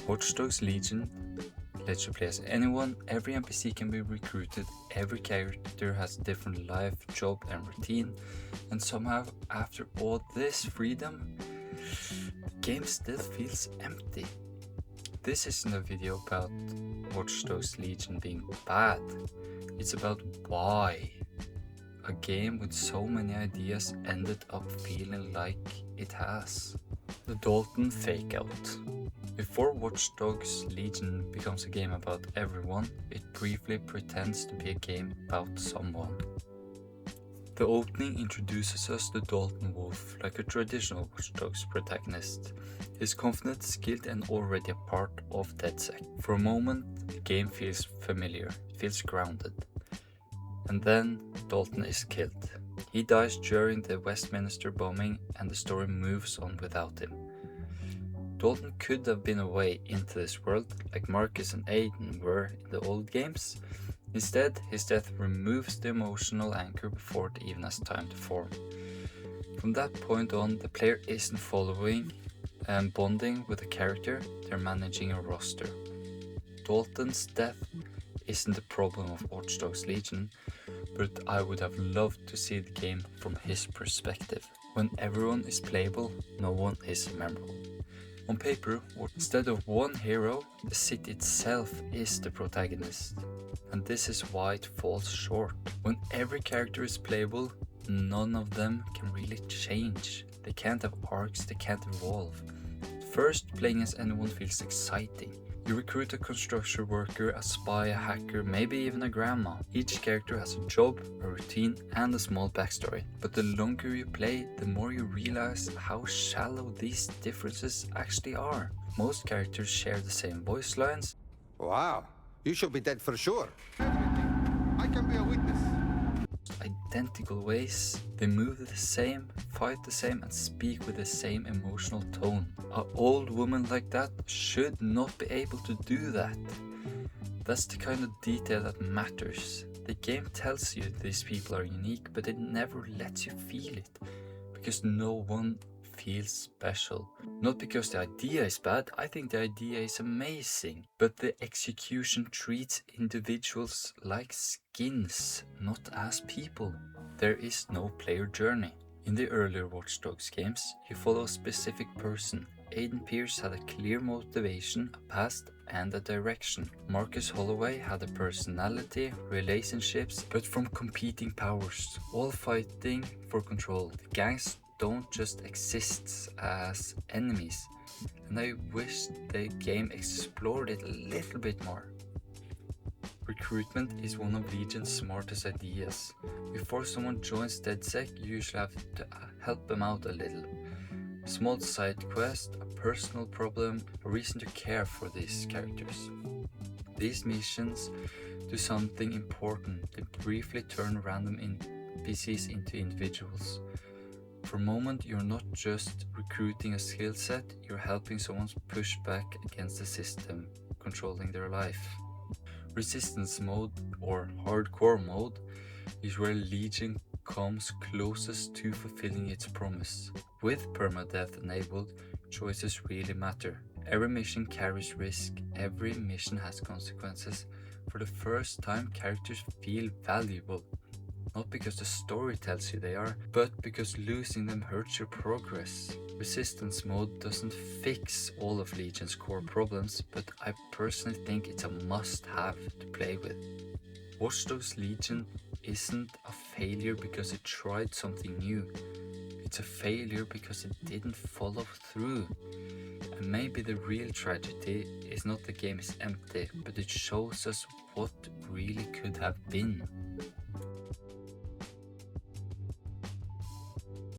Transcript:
Watch Dogs Legion lets you play as anyone, every NPC can be recruited, every character has a different life, job and routine, and somehow after all this freedom, the game still feels empty. This isn't a video about Watch Dogs Legion being bad, it's about why a game with so many ideas ended up feeling like it has. The Dalton Fake Out. Before Watch Dogs Legion becomes a game about everyone, it briefly pretends to be a game about someone. The opening introduces us to Dalton Wolf like a traditional Watch Dogs protagonist. He's confident, skilled and already a part of DedSec. For a moment, the game feels familiar, it feels grounded. And then Dalton is killed. He dies during the Westminster bombing and the story moves on without him. Dalton could have been a way into this world like Marcus and Aiden were in the old games. Instead, his death removes the emotional anchor before it even has time to form. From that point on, the player isn't following and bonding with the character, they're managing a roster. Dalton's death isn't the problem of Watch Dogs Legion, but I would have loved to see the game from his perspective. When everyone is playable, no one is memorable. On paper, instead of one hero, the city itself is the protagonist. And this is why it falls short. When every character is playable, none of them can really change. They can't have arcs, they can't evolve. First, playing as anyone feels exciting. You recruit a construction worker, a spy, a hacker, maybe even a grandma. Each character has a job, a routine, and a small backstory. But the longer you play, the more you realize how shallow these differences actually are. Most characters share the same voice lines. Wow, you should be dead for sure. Everything. I can be a witness. Identical ways. They move the same, fight the same, and speak with the same emotional tone. An old woman like that should not be able to do that. That's the kind of detail that matters. The game tells you these people are unique, but it never lets you feel it. Because no one feels special. Not because the idea is bad, I think the idea is amazing. But the execution treats individuals like skins, not as people. There is no player journey. In the earlier Watch Dogs games, you follow a specific person. Aiden Pierce had a clear motivation, a past and a direction. Marcus Holloway had a personality, relationships, but from competing powers, all fighting for control. The gangs don't just exist as enemies, and I wish the game explored it a little bit more. Recruitment is one of Legion's smartest ideas. Before someone joins DedSec, you usually have to help them out a little. A small side quest, a personal problem, a reason to care for these characters. These missions do something important. They briefly turn random NPCs into individuals. For a moment, you're not just recruiting a skill set, you're helping someone push back against the system, controlling their life. Resistance mode, or hardcore mode, is where Legion comes closest to fulfilling its promise. With permadeath enabled, choices really matter. Every mission carries risk, every mission has consequences. For the first time, characters feel valuable. Not because the story tells you they are, but because losing them hurts your progress. Resistance mode doesn't fix all of Legion's core problems, but I personally think it's a must-have to play with. Watch Dogs Legion isn't a failure because it tried something new. It's a failure because it didn't follow through. And maybe the real tragedy is not the game is empty, but it shows us what really could have been.